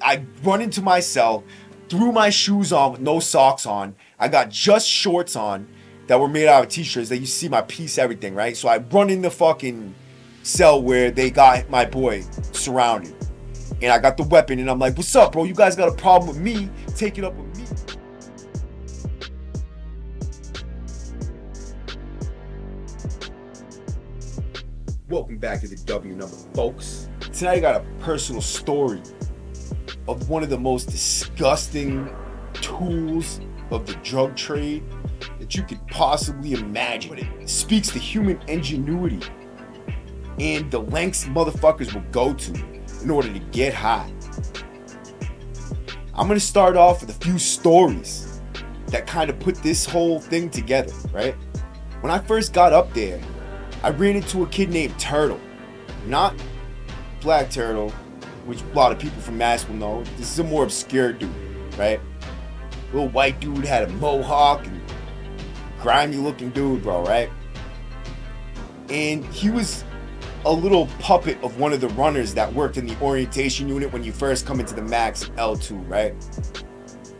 I run into my cell, threw my shoes on with no socks on. I got just shorts on that were made out of t-shirts that you see my piece, everything, right? So I run in the fucking cell where they got my boy surrounded. And I got the weapon and I'm like, what's up, bro? You guys got a problem with me? Take it up with me. Welcome back to the W number, folks. Tonight I got a personal story of one of the most disgusting tools of the drug trade that you could possibly imagine. It speaks to human ingenuity and the lengths motherfuckers will go to in order to get high. I'm gonna start off with a few stories that kind of put this whole thing together, right? When I first got up there, I ran into a kid named Turtle. Not Black Turtle, which a lot of people from Mass will know. This is a more obscure dude, right? Little white dude, had a mohawk and grimy looking dude, bro, right? And he was a little puppet of one of the runners that worked in the orientation unit when you first come into the Max L2, right?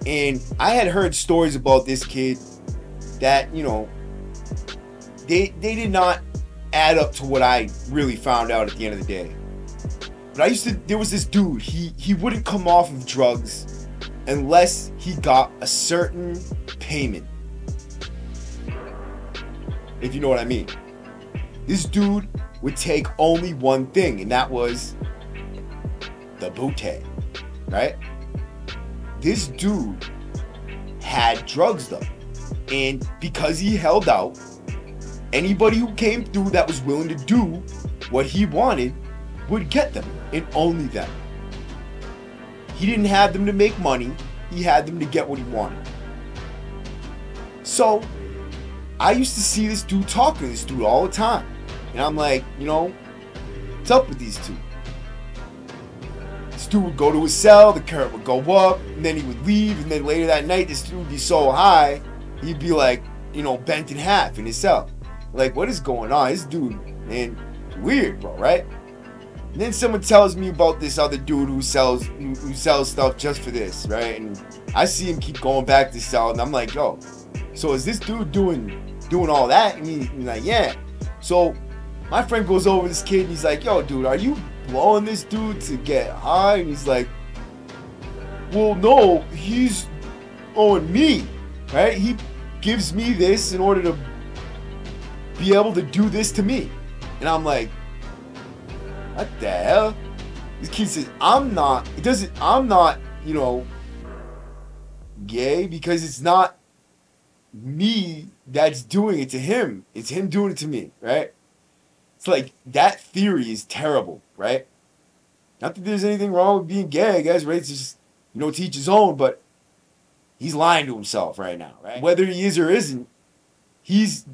And I had heard stories about this kid that, you know, they did not add up to what I really found out at the end of the day. But there was this dude, he wouldn't come off of drugs unless he got a certain payment. If you know what I mean. This dude would take only one thing, and that was the booty, right? This dude had drugs though. And because he held out, anybody who came through that was willing to do what he wanted would get them, and only them. He didn't have them to make money, he had them to get what he wanted. So I used to see this dude talking to this dude all the time. And I'm like, you know, what's up with these two? This dude would go to his cell, the current would go up, and then he would leave, and then later that night this dude would be so high, he'd be like, you know, bent in half in his cell. Like, what is going on? This dude, man, weird, bro, right? And then someone tells me about this other dude who sells stuff just for this, right? And I see him keep going back to sell, and I'm like, yo, so is this dude doing all that? And he's like, yeah. So my friend goes over to this kid, and he's like, yo, dude, are you blowing this dude to get high? And he's like, well, no, he's owing me, right? He gives me this in order to be able to do this to me. And I'm like, what the hell? This kid says, I'm not, you know, gay, because it's not me that's doing it to him. It's him doing it to me, right? It's like, that theory is terrible, right? Not that there's anything wrong with being gay, I guess, right? It's just, you know, to each his own, but he's lying to himself right now, right? Whether he is or isn't, he's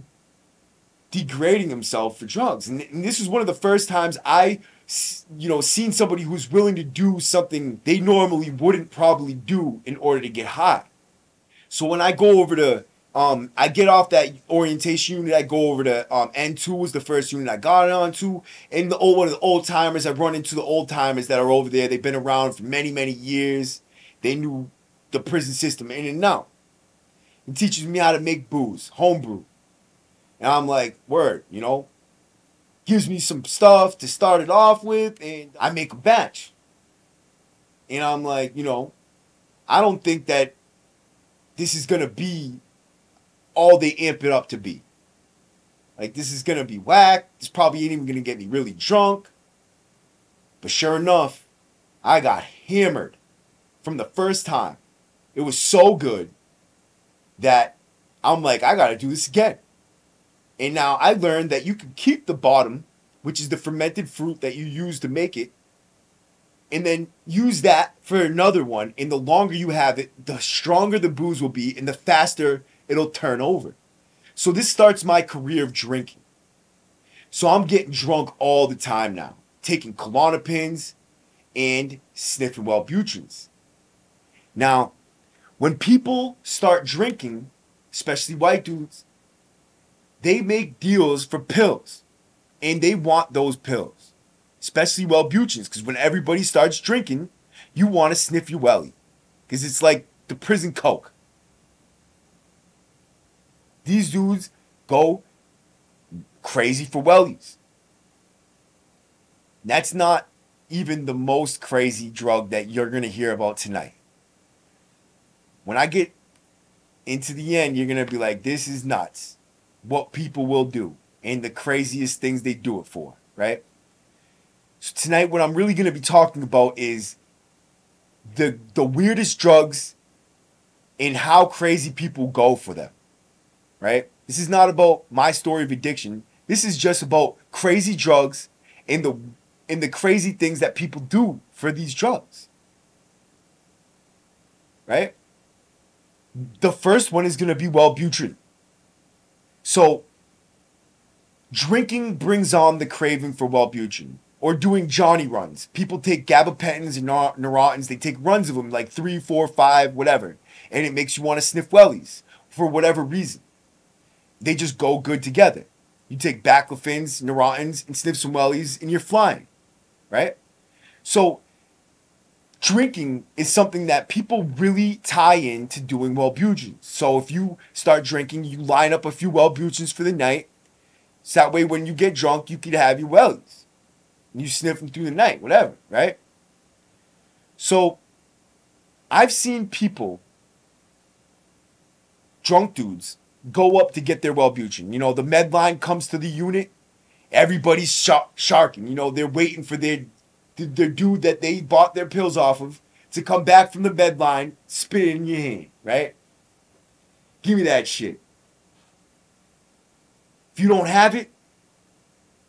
degrading himself for drugs. And this was one of the first times I, you know, seen somebody who's willing to do something they normally wouldn't probably do in order to get high. So when I go over to, I get off that orientation unit, I go over to N2 was the first unit I got onto. And one of the old timers, I run into the old timers that are over there. They've been around for many, many years. They knew the prison system in and out. It teaches me how to make booze, homebrew. And I'm like, word, you know, gives me some stuff to start it off with, and I make a batch. And I'm like, you know, I don't think that this is going to be all they amp it up to be. Like, this is going to be whack. This probably ain't even going to get me really drunk. But sure enough, I got hammered from the first time. It was so good that I'm like, I got to do this again. And now I learned that you can keep the bottom, which is the fermented fruit that you use to make it, and then use that for another one. And the longer you have it, the stronger the booze will be, and the faster it'll turn over. So this starts my career of drinking. So I'm getting drunk all the time now, taking Klonopins and sniffing Wellbutrins. Now, when people start drinking, especially white dudes, they make deals for pills, and they want those pills, especially Wellbutrins, because when everybody starts drinking, you want to sniff your welly. Because it's like the prison coke. These dudes go crazy for wellies. That's not even the most crazy drug that you're going to hear about tonight. When I get into the end, you're going to be like, this is nuts. What people will do and the craziest things they do it for, right? So tonight, what I'm really going to be talking about is the weirdest drugs and how crazy people go for them, right? This is not about my story of addiction. This is just about crazy drugs and the crazy things that people do for these drugs, right? The first one is going to be Wellbutrin. So drinking brings on the craving for Wellbutrin. Or doing Johnny runs. People take gabapentins and Neurotins. They take runs of them, like 3, 4, 5, whatever. And it makes you want to sniff wellies for whatever reason. They just go good together. You take baclofens, Neurotins, and sniff some wellies, and you're flying. Right? So drinking is something that people really tie in to doing Wellbutrins. So if you start drinking, you line up a few Wellbutrins for the night. So that way when you get drunk, you can have your wellies. You sniff them through the night, whatever, right? So I've seen people, drunk dudes, go up to get their Wellbutrin. You know, the med line comes to the unit. Everybody's sharking. You know, they're waiting for their dude that they bought their pills off of to come back from the med line, spit it in your hand, right? Give me that shit. If you don't have it,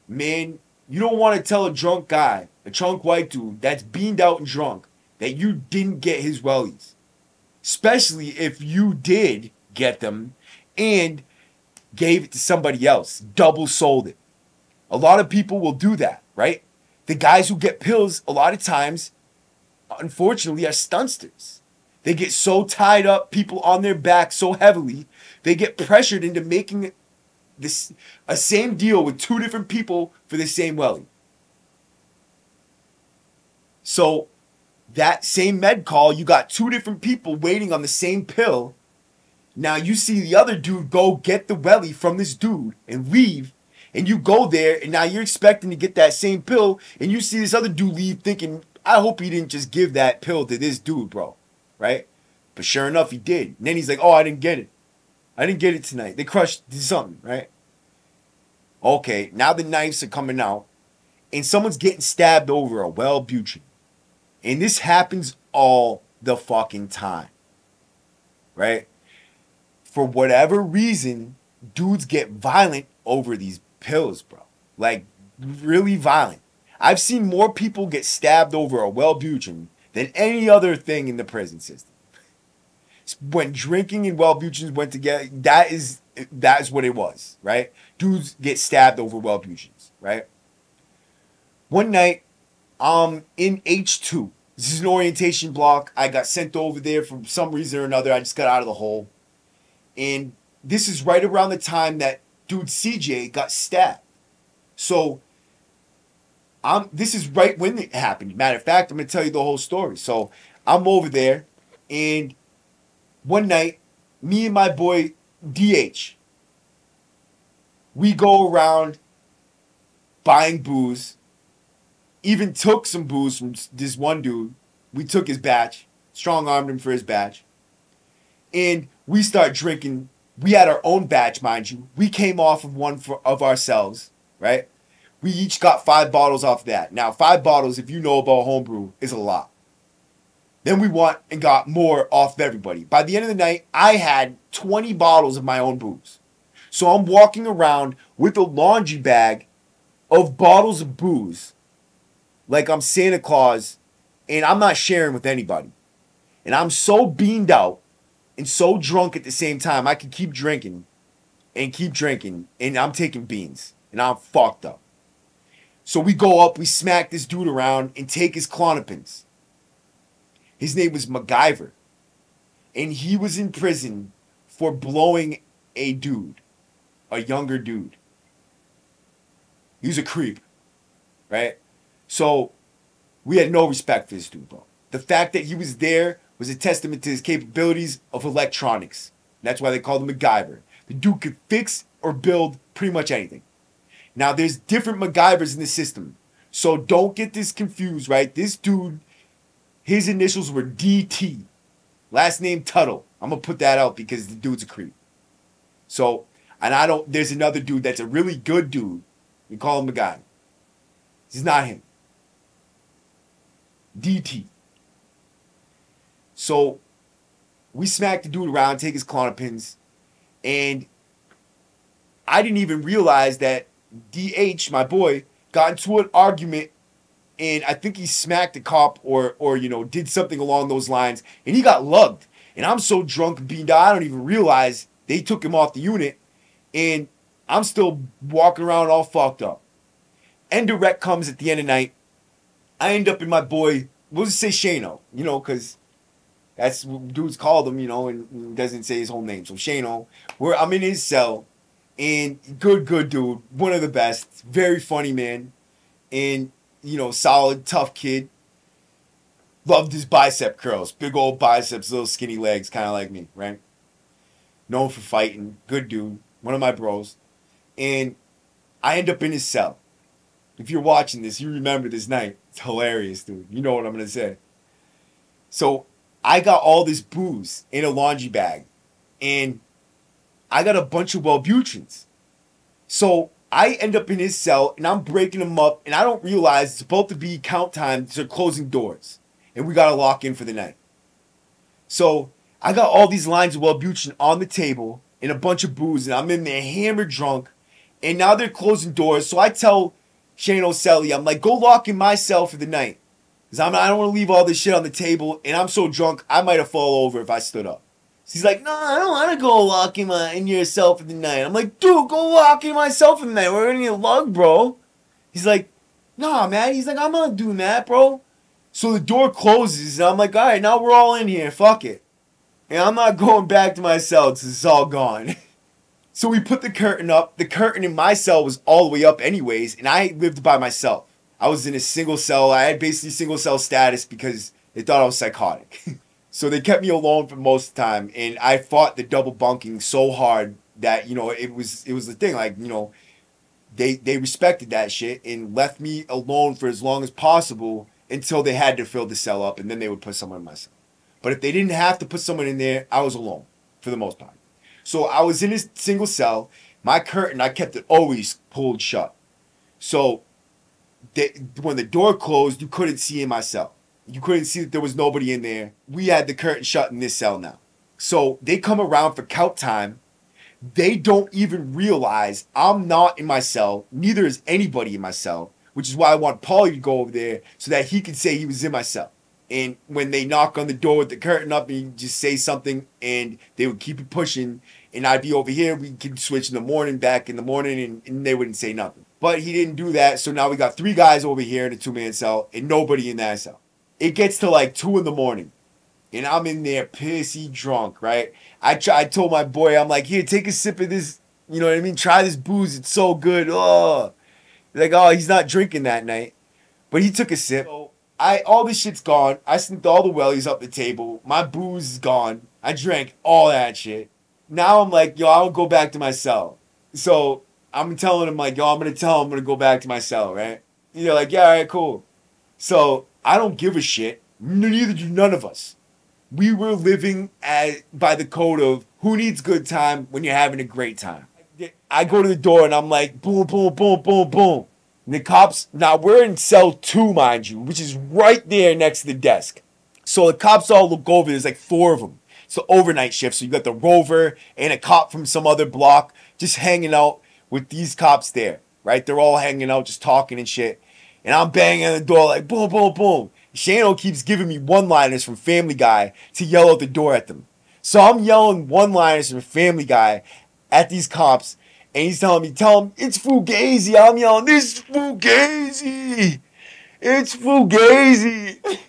man, you don't want to tell a drunk guy, a drunk white dude that's beamed out and drunk, that you didn't get his wellies. Especially if you did get them and gave it to somebody else, double sold it. A lot of people will do that, right? The guys who get pills, a lot of times, unfortunately, are stunsters. They get so tied up, people on their back so heavily, they get pressured into making a same deal with 2 different people for the same welly. So that same med call, you got 2 different people waiting on the same pill. Now you see the other dude go get the welly from this dude and leave, and you go there, and now you're expecting to get that same pill, and you see this other dude leave thinking, I hope he didn't just give that pill to this dude, bro, right? But sure enough, he did. And then he's like, oh, I didn't get it. I didn't get it tonight. They crushed something, right? Okay, now the knives are coming out, and someone's getting stabbed over a Wellbutrin. And this happens all the fucking time, right? For whatever reason, dudes get violent over these pills, bro. Like, really violent. I've seen more people get stabbed over a Wellbutrin than any other thing in the prison system. When drinking and Wellbutrins went together, that is what it was, right? Dudes get stabbed over Wellbutrins, right? One night, in H2. This is an orientation block. I got sent over there for some reason or another. I just got out of the hole. And this is right around the time that dude CJ got stabbed. So, this is right when it happened. Matter of fact, I'm going to tell you the whole story. So, I'm over there, and one night, me and my boy DH, we go around buying booze. Even took some booze from this one dude. We took his batch, strong-armed him for his batch. And we start drinking. We had our own batch, mind you. We came off of one of ourselves, right? We each got 5 bottles off that. Now, 5 bottles, if you know about homebrew, is a lot. Then we went and got more off of everybody. By the end of the night, I had 20 bottles of my own booze. So I'm walking around with a laundry bag of bottles of booze like I'm Santa Claus, and I'm not sharing with anybody. And I'm so beamed out and so drunk at the same time, I can keep drinking, and I'm taking beans, and I'm fucked up. So we go up, we smack this dude around, and take his Klonopins. His name was MacGyver. And he was in prison for blowing a dude. A younger dude. He was a creep. Right? So, we had no respect for this dude, bro. the fact that he was there was a testament to his capabilities of electronics. That's why they called him MacGyver. The dude could fix or build pretty much anything. Now, there's different MacGyvers in the system. So don't get this confused, right? This dude, his initials were DT. Last name Tuttle. I'm going to put that out because the dude's a creep. So, and there's another dude that's a really good dude. We call him MacGyver. He's not him. DT. So, we smacked the dude around, take his Klonopins, and I didn't even realize that DH, my boy, got into an argument, and I think he smacked a cop or did something along those lines, and he got lugged. And I'm so drunk and beaten down, I don't even realize they took him off the unit, and I'm still walking around all fucked up. Indirect comes at the end of the night. I end up in my boy, we'll just say Shano, because that's what dudes called him, and doesn't say his whole name. So Shano, where I'm in his cell, and good dude, one of the best, very funny man, and solid, tough kid. Loved his bicep curls, big old biceps, little skinny legs, kind of like me, right? Known for fighting, good dude, one of my bros, and I end up in his cell. If you're watching this, you remember this night. It's hilarious, dude. You know what I'm gonna say. So I got all this booze in a laundry bag, and I got a bunch of Wellbutrins. So I end up in his cell, and I'm breaking them up, and I don't realize it's about to be count time. They're closing doors, and we gotta lock in for the night. So I got all these lines of Wellbutrin on the table and a bunch of booze, and I'm in there hammered drunk, and now they're closing doors. So I tell Shane O'Selly, I'm like, go lock in my cell for the night. Because I don't want to leave all this shit on the table, and I'm so drunk, I might have fallen over if I stood up. So he's like, no, I don't want to go lock in your cell for the night. I'm like, dude, go lock in myself for the night. We're going to get lugged, bro. He's like, nah, man. He's like, I'm not doing that, bro. So the door closes, and I'm like, all right, now we're all in here. Fuck it. And I'm not going back to my cell because it's all gone. So we put the curtain up. The curtain in my cell was all the way up anyways, and I lived by myself. I was in a single cell. I had basically single cell status because they thought I was psychotic. So they kept me alone for most of the time, and I fought the double bunking so hard that, it was the thing. Like, they respected that shit and left me alone for as long as possible until they had to fill the cell up, and then they would put someone in my cell. But if they didn't have to put someone in there, I was alone for the most part. So I was in a single cell. My curtain, I kept it always pulled shut. So when the door closed, you couldn't see in my cell. You couldn't see that there was nobody in there. We had the curtain shut in this cell now. So they come around for count time. They don't even realize I'm not in my cell. Neither is anybody in my cell, which is why I want Paulie to go over there so that he could say he was in my cell. And when they knock on the door with the curtain up, and just say something, and they would keep it pushing, and I'd be over here. We could switch in the morning, back in the morning, and they wouldn't say nothing. But he didn't do that, so now we got 3 guys over here in a 2-man cell, and nobody in that cell. It gets to like 2 in the morning, and I'm in there pissy drunk, right? I told my boy, I'm like, here, take a sip of this, you know what I mean? Try this booze, it's so good. Oh, like, oh, he's not drinking that night, but he took a sip. So all this shit's gone. I sniffed all the wellies up the table. My booze is gone. I drank all that shit. Now I'm like, yo, I'll go back to my cell. So I'm telling him, like, yo, I'm going to tell him I'm going to go back to my cell, right? You're like, yeah, all right, cool. So I don't give a shit. Neither do none of us. We were living by the code of who needs good time when you're having a great time. I go to the door and I'm like, boom, boom, boom, boom, boom. And the cops, now we're in cell 2, mind you, which is right there next to the desk. So the cops all look over, there's like 4 of them. It's the overnight shift, so you got the rover and a cop from some other block just hanging out with these cops there, right? They're all hanging out, just talking and shit. And I'm banging on the door like boom, boom, boom. Shano keeps giving me one-liners from Family Guy to yell out the door at them. So I'm yelling one-liners from Family Guy at these cops, and he's telling me, tell him, it's Fugazi. I'm yelling, this is Fugazi. It's Fugazi.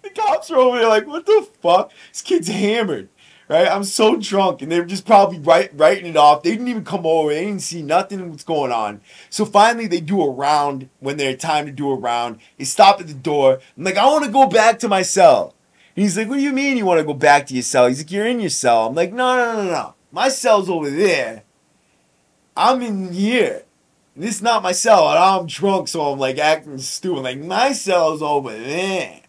The cops are over there like, what the fuck? This kid's hammered, right? I'm so drunk, and they were just probably writing it off. They didn't even come over. They didn't see nothing what's going on. So finally, they do a round when they're time to do a round. They stop at the door. I'm like, I want to go back to my cell. And he's like, what do you mean you want to go back to your cell? He's like, you're in your cell. I'm like, no. My cell's over there. I'm in here. This is not my cell. And I'm drunk, so I'm like acting stupid. Like, my cell's over there.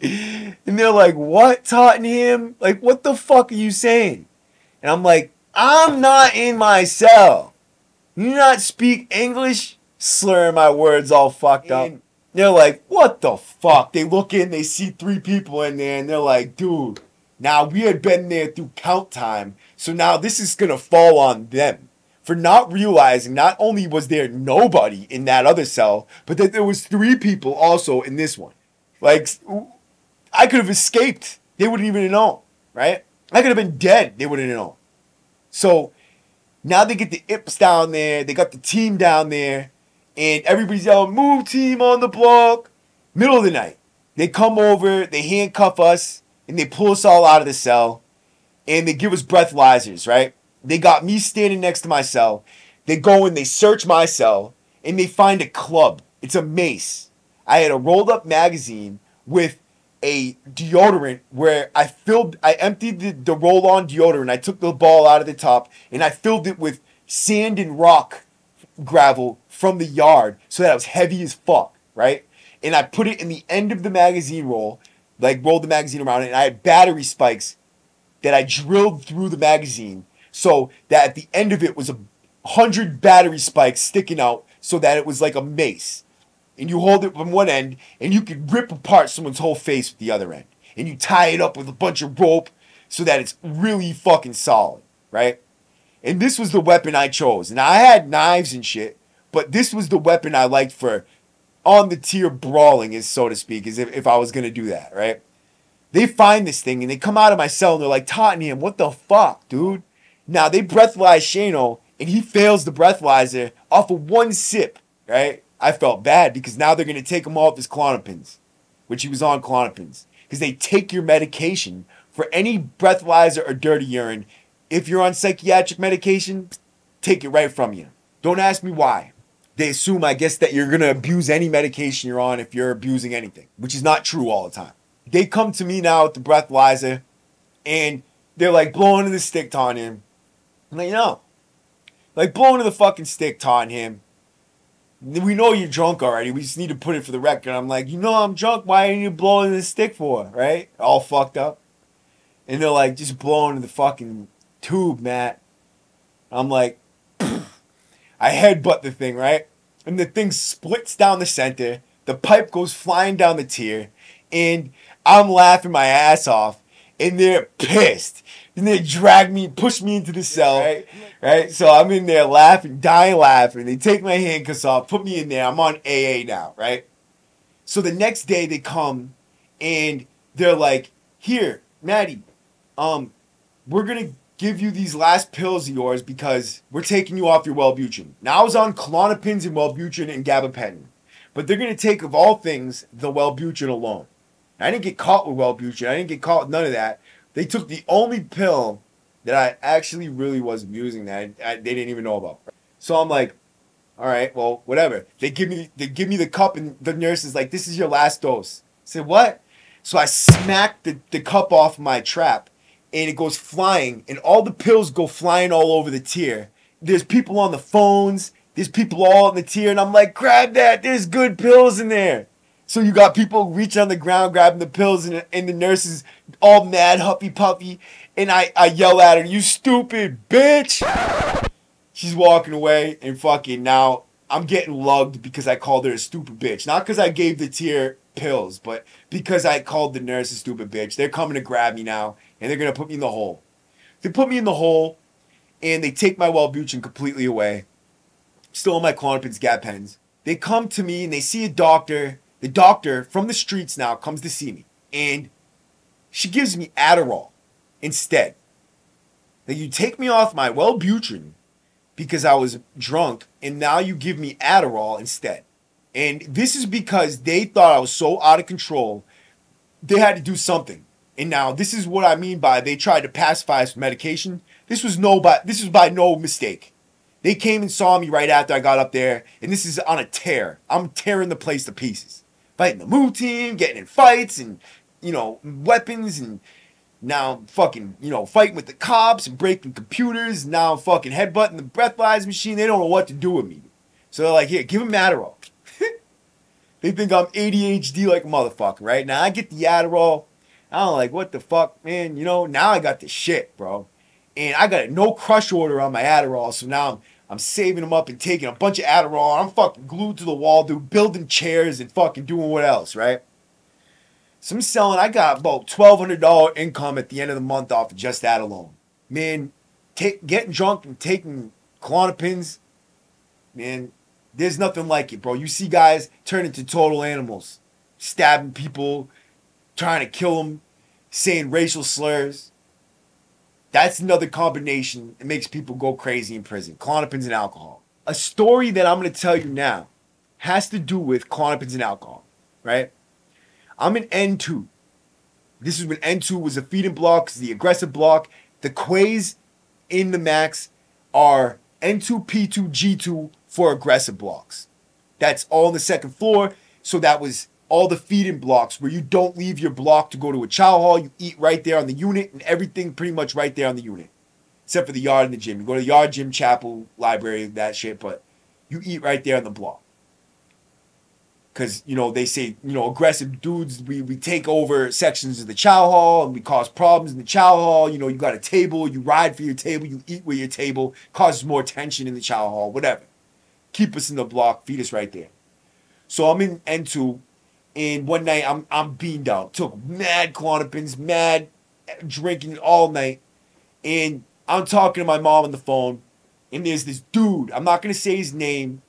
And they're like, what, Tottenham? Like, what the fuck are you saying? And I'm like, I'm not in my cell. You not speak English? Slurring my words all fucked up. And they're like, what the fuck? They look in, they see 3 people in there, and they're like, dude, now we had been there through count time, so now this is gonna fall on them for not realizing not only was there nobody in that other cell, but that there was 3 people also in this one. Like, I could have escaped. They wouldn't even have known, right? I could have been dead. They wouldn't have known. So now they get the Ips down there. They got the team down there. And everybody's yelling, move team on the block. Middle of the night. They come over. They handcuff us. And they pull us all out of the cell. And they give us breathalyzers, right? They got me standing next to my cell. They go and they search my cell. And they find a club. It's a mace. I had a rolled up magazine with a deodorant where I emptied the roll-on deodorant. I took the ball out of the top and I filled it with sand and rock gravel from the yard so that it was heavy as fuck, right? And I put it in the end of the magazine roll, like rolled the magazine around it, and I had battery spikes that I drilled through the magazine so that at the end of it was 100 battery spikes sticking out so that it was like a mace. And you hold it from one end, and you can rip apart someone's whole face with the other end. And you tie it up with a bunch of rope so that it's really fucking solid, right? And this was the weapon I chose. And I had knives and shit, but this was the weapon I liked for on the tier brawling, is so to speak, as if I was going to do that, right? They find this thing, and they come out of my cell, and they're like, Tottenham, what the fuck, dude? Now, they breathalyze Shano, and he fails the breathalyzer off of one sip, right? I felt bad because now they're going to take him off his Klonopins, which he was on Klonopins. Because they take your medication for any breathalyzer or dirty urine. If you're on psychiatric medication, take it right from you. Don't ask me why. They assume, I guess, that you're going to abuse any medication you're on if you're abusing anything, which is not true all the time. They come to me now with the breathalyzer, and they're like, blowing to the stick, Tottenham. I'm like, no. Like, blowing to the fucking stick, Tottenham. We know you're drunk already. We just need to put it for the record. I'm like, you know I'm drunk. Why are you blowing the stick for? Right? All fucked up. And they're like, just blowing the fucking tube, Matt. I'm like, I headbutt the thing, right? And the thing splits down the center. The pipe goes flying down the tier. And I'm laughing my ass off. And they're pissed. And they drag me, push me into the cell, right? So I'm in there laughing, dying laughing. They take my handcuffs off, put me in there. I'm on AA now, right? So the next day they come and they're like, here, Maddie, we're going to give you these last pills of yours because we're taking you off your Wellbutrin. Now I was on Klonopins and Wellbutrin and gabapentin. But they're going to take, of all things, the Wellbutrin alone. I didn't get caught with Wellbutrin. I didn't get caught with none of that. They took the only pill that I actually really was using that they didn't even know about. So I'm like, all right, well, whatever. They give me the cup, and the nurse is like, this is your last dose. I said, what? So I smacked the cup off my trap, and it goes flying, and all the pills go flying all over the tier. There's people on the phones. There's people all in the tier, and I'm like, grab that. There's good pills in there. So you got people reaching on the ground, grabbing the pills, and the nurses all mad, huffy puffy. And I yell at her, you stupid bitch. She's walking away, and fucking now I'm getting lugged because I called her a stupid bitch. Not because I gave the tier pills, but because I called the nurse a stupid bitch. They're coming to grab me now, and they're going to put me in the hole. They put me in the hole, and they take my Wellbutrin completely away. Still on my Klonopins, Gap-Pens. They come to me, and they see a doctor. The doctor from the streets now comes to see me, and she gives me Adderall instead. That you take me off my Wellbutrin because I was drunk, and now you give me Adderall instead. And this is because they thought I was so out of control, they had to do something. And now this is what I mean by they tried to pacify us with medication. This was by no mistake. They came and saw me right after I got up there, and this is on a tear. I'm tearing the place to pieces. Fighting the Moo team, getting in fights, and weapons, and now I'm fucking, fighting with the cops and breaking computers. Now I'm fucking headbutting the breathalyzer machine. They don't know what to do with me. So they're like, here, give him Adderall. They think I'm ADHD like a motherfucker, right? Now I get the Adderall. I'm like, what the fuck, man? Now I got the shit, bro. And I got a no crush order on my Adderall. So now I'm saving them up and taking a bunch of Adderall. I'm fucking glued to the wall, dude, building chairs and fucking doing what else, right? So I'm selling, I got about $1,200 income at the end of the month off of just that alone. Man, getting drunk and taking Klonopins, man, there's nothing like it, bro. You see guys turn into total animals, stabbing people, trying to kill them, saying racial slurs. That's another combination that makes people go crazy in prison. Klonopins and alcohol. A story that I'm going to tell you now has to do with Klonopins and alcohol, right? I'm in N2. This is when N2 was a feeding block, the aggressive block. The quays in the max are N2, P2, G2 for aggressive blocks. That's all on the second floor. So that was all the feeding blocks where you don't leave your block to go to a chow hall. You eat right there on the unit, and everything pretty much right there on the unit. Except for the yard and the gym. You go to the yard, gym, chapel, library, that shit, but you eat right there on the block. Because, they say, aggressive dudes, we take over sections of the chow hall and we cause problems in the chow hall. You got a table, you ride for your table, you eat with your table, causes more tension in the chow hall, whatever. Keep us in the block, feed us right there. So I'm in N2, and one night I'm beamed out. Took mad Klonopins, mad drinking all night. And I'm talking to my mom on the phone, and there's this dude. I'm not going to say his name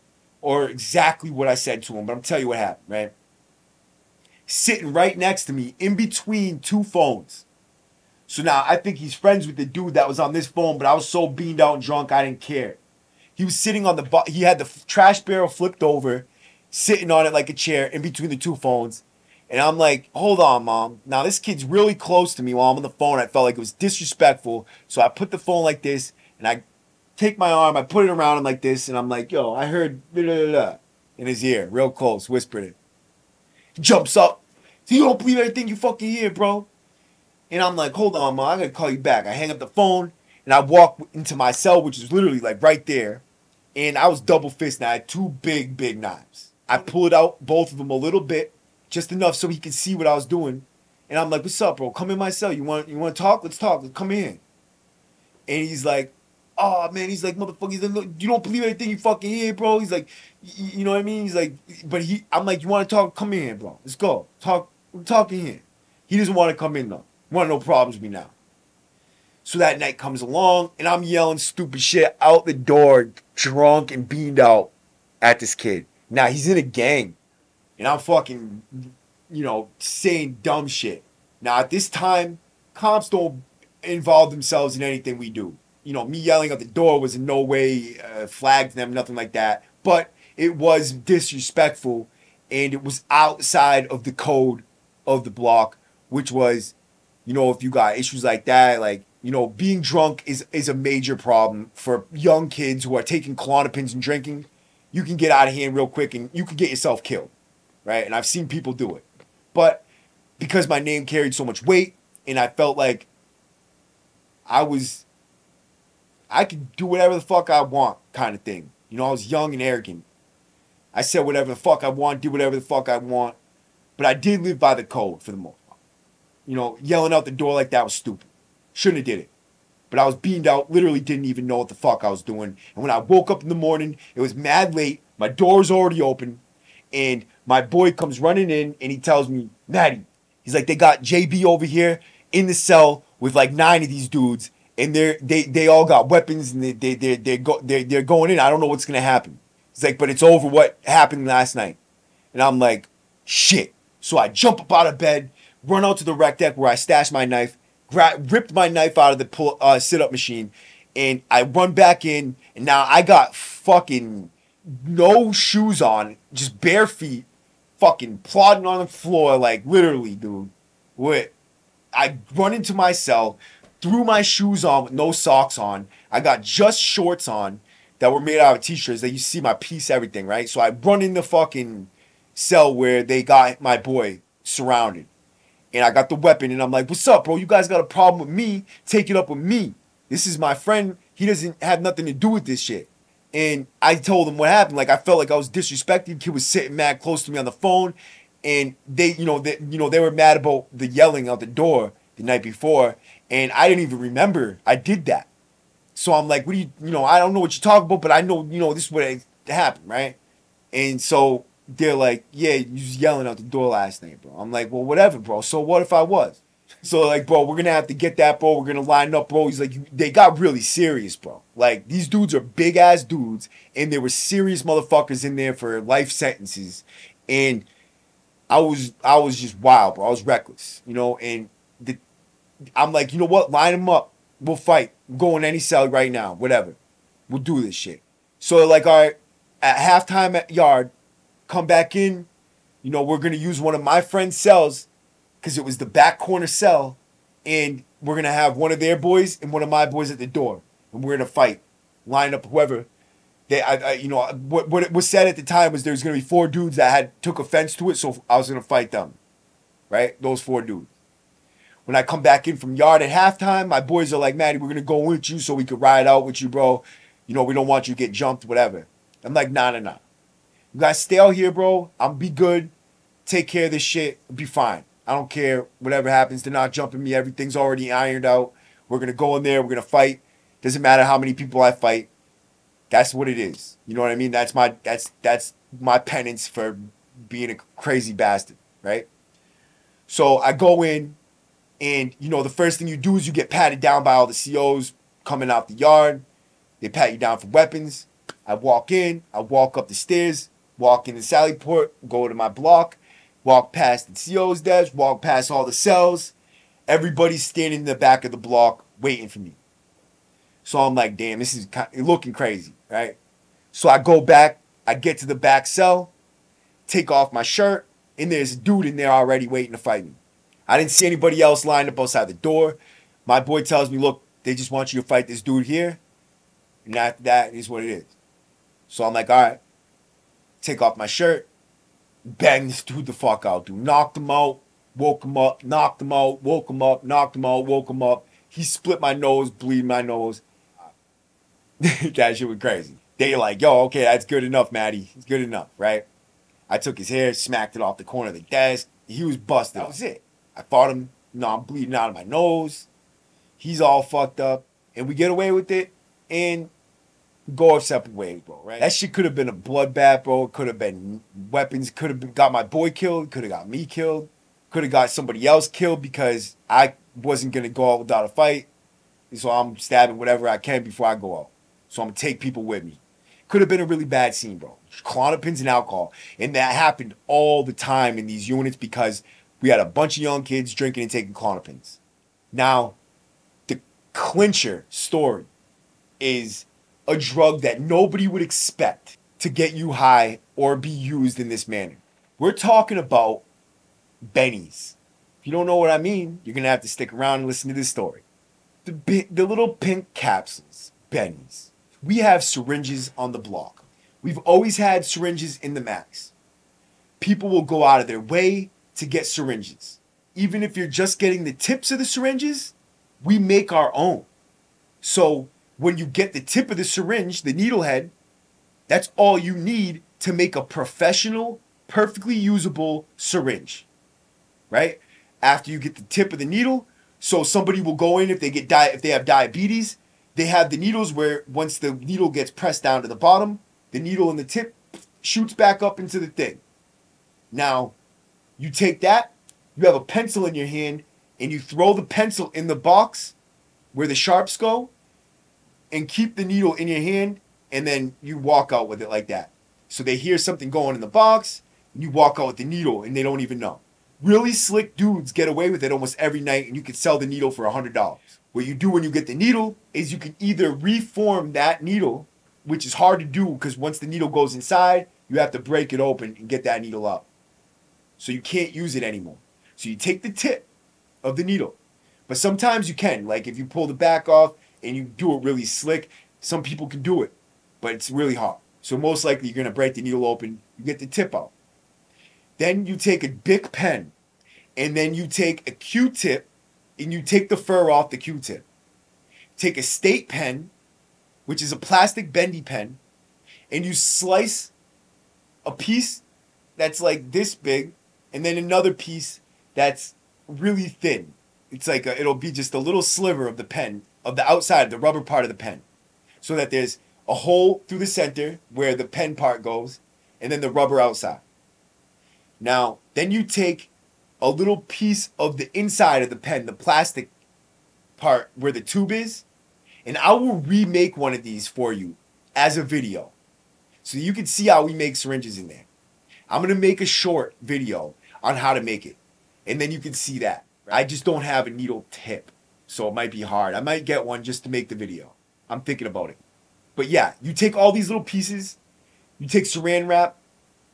or exactly what I said to him, but I'm telling you what happened, right? Sitting right next to me in between two phones. So now I think he's friends with the dude that was on this phone, but I was so beamed out and drunk I didn't care. He was sitting on he had the trash barrel flipped over, sitting on it like a chair in between the two phones. And I'm like, hold on, Mom. Now this kid's really close to me while I'm on the phone. I felt like it was disrespectful. So I put the phone like this, and I take my arm, I put it around him like this, and I'm like, yo, I heard blah, blah, blah, in his ear, real close, whispered it. He jumps up. So you don't believe everything you fucking hear, bro. And I'm like, hold on, Mom, I gotta call you back. I hang up the phone, and I walk into my cell, which is literally like right there. And I was double fisting. I had two big, big knives. I pulled out both of them a little bit, just enough so he could see what I was doing. And I'm like, what's up, bro? Come in my cell. You want to talk? Let's talk. Let's come in. And he's like, oh, man. He's like, motherfucker. He's like, look, you don't believe anything you fucking hear, bro. He's like, you know what I mean? He's like, I'm like, you want to talk? Come in here, bro. Let's go. We're talking here. He doesn't want to come in, though. Want no problems with me now. So that night comes along, and I'm yelling stupid shit out the door, drunk and beamed out at this kid. Now, he's in a gang, and I'm fucking, saying dumb shit. Now, at this time, cops don't involve themselves in anything we do. Me yelling at the door was in no way flagged them, nothing like that. But it was disrespectful, and it was outside of the code of the block, which was, if you got issues like that, like, being drunk is a major problem for young kids who are taking Klonopins and drinking. You can get out of hand real quick and you can get yourself killed, right? And I've seen people do it. But because my name carried so much weight and I felt like I could do whatever the fuck I want kind of thing. I was young and arrogant. I said whatever the fuck I want, did whatever the fuck I want. But I did live by the code for the most part. Yelling out the door like that was stupid. Shouldn't have did it. But I was beamed out, literally didn't even know what the fuck I was doing. And when I woke up in the morning, it was mad late. My door's already open. And my boy comes running in and he tells me, Maddie, he's like, they got JB over here in the cell with like 9 of these dudes. And they all got weapons and they're going in. I don't know what's going to happen. He's like, but it's over what happened last night. And I'm like, shit. So I jump up out of bed, run out to the rec deck where I stashed my knife, ripped my knife out of the sit-up machine, and I run back in, and now I got fucking no shoes on, just bare feet, fucking plodding on the floor, like literally, dude. I run into my cell, threw my shoes on with no socks on. I got just shorts on that were made out of t-shirts that you see my piece, everything, right? So I run in the fucking cell where they got my boy surrounded. And I got the weapon and I'm like, what's up, bro? You guys got a problem with me? Take it up with me. This is my friend. He doesn't have nothing to do with this shit. And I told him what happened. Like, I felt like I was disrespected. Kid was sitting mad close to me on the phone. And they were mad about the yelling out the door the night before. And I didn't even remember I did that. So I'm like, what do you, I don't know what you're talking about, but I know, this is what happened, right? And so they're like, yeah, you was yelling out the door last night, bro. I'm like, well, whatever, bro. So what if I was? So like, bro, we're going to have to get that, bro. We're going to line up, bro. He's like, they got really serious, bro. Like, these dudes are big ass dudes, and there were serious motherfuckers in there for life sentences. And I was just wild, bro. I was reckless, and I'm like, you know what? Line them up. We'll fight. Go in any cell right now. Whatever. We'll do this shit. So they're like, all right, at halftime at yard, come back in. We're going to use one of my friend's cells because it was the back corner cell. And we're going to have one of their boys and one of my boys at the door. And we're going to fight. Line up whoever. What was said at the time was there was going to be 4 dudes that took offense to it. So I was going to fight them. Right? Those 4 dudes. When I come back in from yard at halftime, my boys are like, Maddie, we're going to go with you so we could ride out with you, bro. We don't want you to get jumped, whatever. I'm like, nah. You guys stay out here, bro. I'll be good. Take care of this shit. It'll be fine. I don't care. Whatever happens, they're not jumping me. Everything's already ironed out. We're going to go in there. We're going to fight. Doesn't matter how many people I fight. That's what it is. You know what I mean? That's my penance for being a crazy bastard, right? So I go in. And, the first thing you do is you get patted down by all the COs coming out the yard. They pat you down for weapons. I walk in. I walk up the stairs. Walk in the Sally Port. Go to my block. Walk past the CO's desk. Walk past all the cells. Everybody's standing in the back of the block waiting for me. So I'm like, damn, this is looking crazy, right? So I go back. I get to the back cell. Take off my shirt. And there's a dude in there already waiting to fight me. I didn't see anybody else lined up outside the door. My boy tells me, look, they just want you to fight this dude here. And after that is what it is. So I'm like, all right. Take off my shirt. Bang this dude the fuck out, dude. Knocked him out. Woke him up. Knocked him out. Woke him up. Knocked him out. Woke him up. He split my nose. Bleeding my nose. That shit was crazy. They like, yo, okay, that's good enough, Maddie. It's good enough, right? I took his hair. Smacked it off the corner of the desk. He was busted. That was it. I fought him. I'm bleeding out of my nose. He's all fucked up. And we get away with it and go our separate ways, bro, right? That shit could have been a bloodbath, bro. It could have been weapons. Could have got my boy killed. Could have got me killed. Could have got somebody else killed because I wasn't going to go out without a fight. So I'm stabbing whatever I can before I go out. So I'm going to take people with me. Could have been a really bad scene, bro. Klonopins and alcohol. And that happened all the time in these units because we had a bunch of young kids drinking and taking Klonopins. Now, the clincher story is a drug that nobody would expect to get you high or be used in this manner. We're talking about bennies. If you don't know what I mean, you're going to have to stick around and listen to this story. The little pink capsules, bennies. We have syringes on the block. We've always had syringes in the max. People will go out of their way to get syringes. Even if you're just getting the tips of the syringes, we make our own. So when you get the tip of the syringe, the needle head, that's all you need to make a professional, perfectly usable syringe, right? After you get the tip of the needle, so somebody will go in if they have diabetes, they have the needles where once the needle gets pressed down to the bottom, the needle in the tip shoots back up into the thing. Now, you take that, you have a pencil in your hand, and you throw the pencil in the box where the sharps go, and keep the needle in your hand, and then you walk out with it like that. So they hear something going in the box, and you walk out with the needle, and they don't even know. Really slick dudes get away with it almost every night, and you can sell the needle for $100. What you do when you get the needle is you can either reform that needle, which is hard to do because once the needle goes inside, you have to break it open and get that needle out. So you can't use it anymore. So you take the tip of the needle. But sometimes you can. Like if you pull the back off and you do it really slick, some people can do it. But it's really hard. So most likely you're going to break the needle open. You get the tip out. Then you take a Bic pen And then you take a Q-tip and you take the fur off the Q-tip. Take a state pen, which is a plastic bendy pen, and you slice a piece that's like this big, and then another piece that's really thin. It's like it'll be just a little sliver of the pen, of the outside, the rubber part of the pen, so that there's a hole through the center where the pen part goes, and then the rubber outside. Now, then you take a little piece of the inside of the pen, the plastic part where the tube is, and I will remake one of these for you as a video so you can see how we make syringes in there. I'm going to make a short video on how to make it, and then you can see that. I just don't have a needle tip, so it might be hard. I might get one just to make the video. I'm thinking about it. But yeah, you take all these little pieces, you take saran wrap,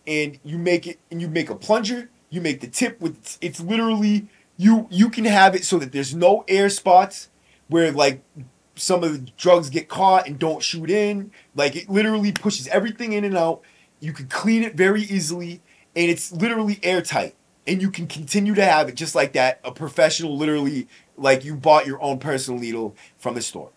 and you make it, and you make a plunger, you make the tip with, it's literally, you can have it so that there's no air spots where like some of the drugs get caught and don't shoot in. Like it literally pushes everything in and out. You can clean it very easily, and it's literally airtight. And you can continue to have it just like that. A professional, literally, like you bought your own personal needle from the store.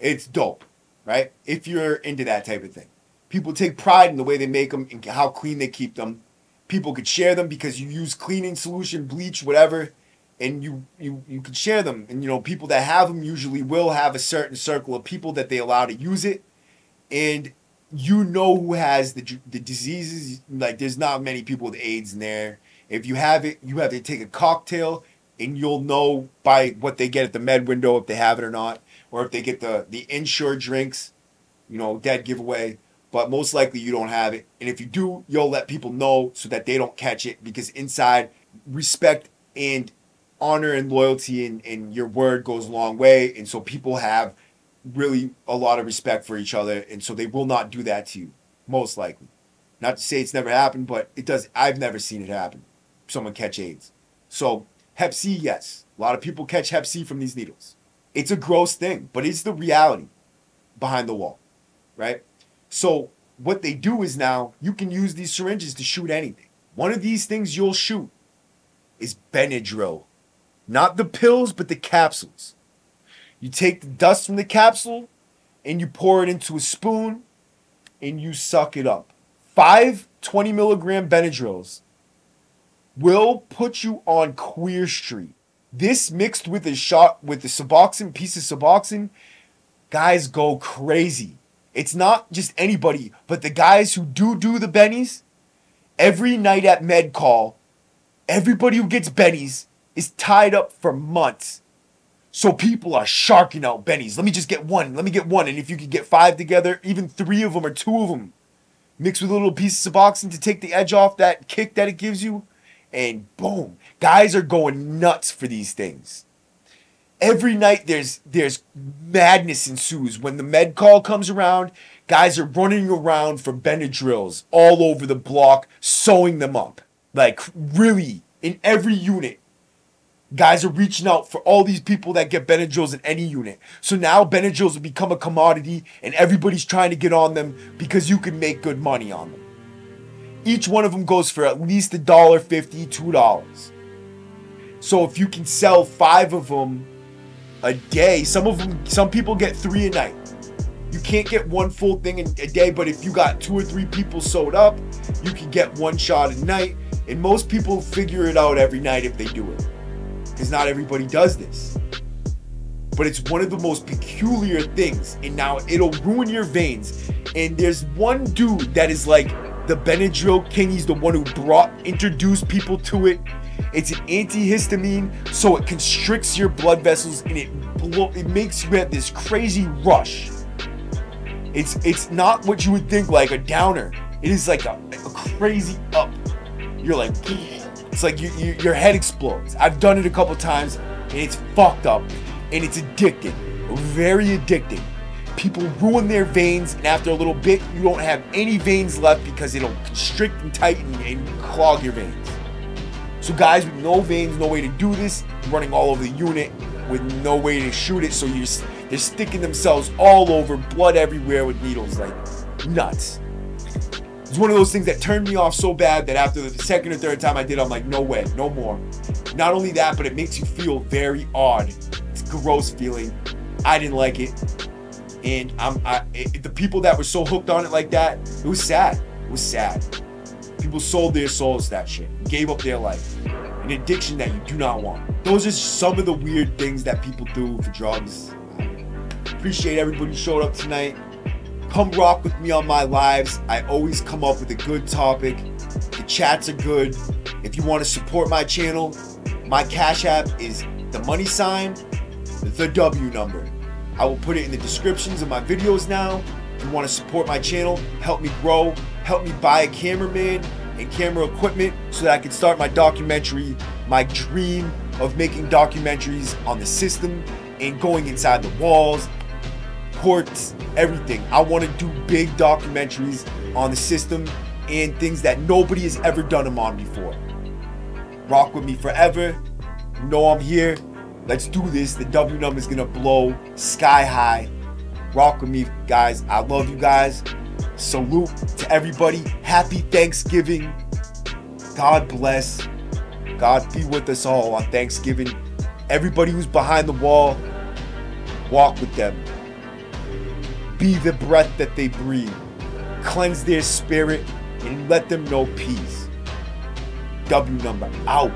It's dope, right? If you're into that type of thing. People take pride in the way they make them and how clean they keep them. People could share them because you use cleaning solution, bleach, whatever, and you can share them. And, you know, people that have them usually will have a certain circle of people that they allow to use it. And you know who has the diseases. Like, there's not many people with AIDS in there. If you have it, you have to take a cocktail, and you'll know by what they get at the med window if they have it or not, or if they get the insured drinks, you know, dead giveaway. But most likely you don't have it. And if you do, you'll let people know so that they don't catch it, because inside, respect and honor and loyalty and your word goes a long way. And so people have really a lot of respect for each other, and so they will not do that to you, most likely. Not to say it's never happened, but it does. I've never seen it happen. Someone catch AIDS. So Hep C, yes. A lot of people catch Hep C from these needles. It's a gross thing, but it's the reality behind the wall, right? So what they do is now you can use these syringes to shoot anything. One of these things you'll shoot is Benadryl. Not the pills, but the capsules. You take the dust from the capsule and you pour it into a spoon and you suck it up. 5 20 milligram Benadryls will put you on Queer Street. This mixed with a shot with the Suboxone, piece of Suboxone, guys go crazy. It's not just anybody, but the guys who do the bennies, every night at med call, everybody who gets bennies is tied up for months. So people are sharking out bennies. Let me just get one. Let me get one. And if you could get 5 together, even 3 of them or 2 of them, mixed with a little piece of Suboxone to take the edge off that kick that it gives you, and boom, guys are going nuts for these things. Every night there's madness ensues. When the med call comes around, guys are running around for Benadryls all over the block, sewing them up. Like really, in every unit, guys are reaching out for all these people that get Benadryls in any unit. So now Benadryls have become a commodity, and everybody's trying to get on them because you can make good money on them. Each one of them goes for at least $1.50, $2. So if you can sell 5 of them a day, some people get 3 a night. You can't get 1 full thing a day, but if you got 2 or 3 people sewed up, you can get 1 shot a night. And most people figure it out every night if they do it, because not everybody does this. But it's one of the most peculiar things, and now it'll ruin your veins. And there's one dude that is like the Benadryl king. He's the one who introduced people to it. It's an antihistamine, so it constricts your blood vessels, and it makes you have this crazy rush. It's not what you would think, like a downer. It is like a crazy up. You're like, it's like your head explodes. I've done it a couple times, and it's fucked up, and it's addicting, very addicting. People ruin their veins, and after a little bit, you don't have any veins left because it'll constrict and tighten and clog your veins. So guys with no veins, no way to do this, running all over the unit with no way to shoot it, so they're sticking themselves all over, blood everywhere with needles, like nuts. It's one of those things that turned me off so bad that after the second or third time I did, I'm like, no way, no more. Not only that, but it makes you feel very odd. It's a gross feeling. I didn't like it. And the people that were so hooked on it like that, it was sad. It was sad. People sold their souls to that shit. Gave up their life. An addiction that you do not want. Those are some of the weird things that people do for drugs. Appreciate everybody who showed up tonight. Come rock with me on my lives. I always come up with a good topic. The chats are good. If you want to support my channel, my Cash App is the $, the W number. I will put it in the descriptions of my videos now. If you want to support my channel, help me grow, help me buy a cameraman and camera equipment so that I can start my documentary, my dream of making documentaries on the system and going inside the walls, courts, everything. I want to do big documentaries on the system and things that nobody has ever done them on before. Rock with me forever. You know I'm here. Let's do this. The W number is gonna blow sky high. Rock with me, guys. I love you guys. Salute to everybody. Happy Thanksgiving. God bless. God be with us all on Thanksgiving. Everybody who's behind the wall, walk with them. Be the breath that they breathe. Cleanse their spirit and let them know peace. W number out.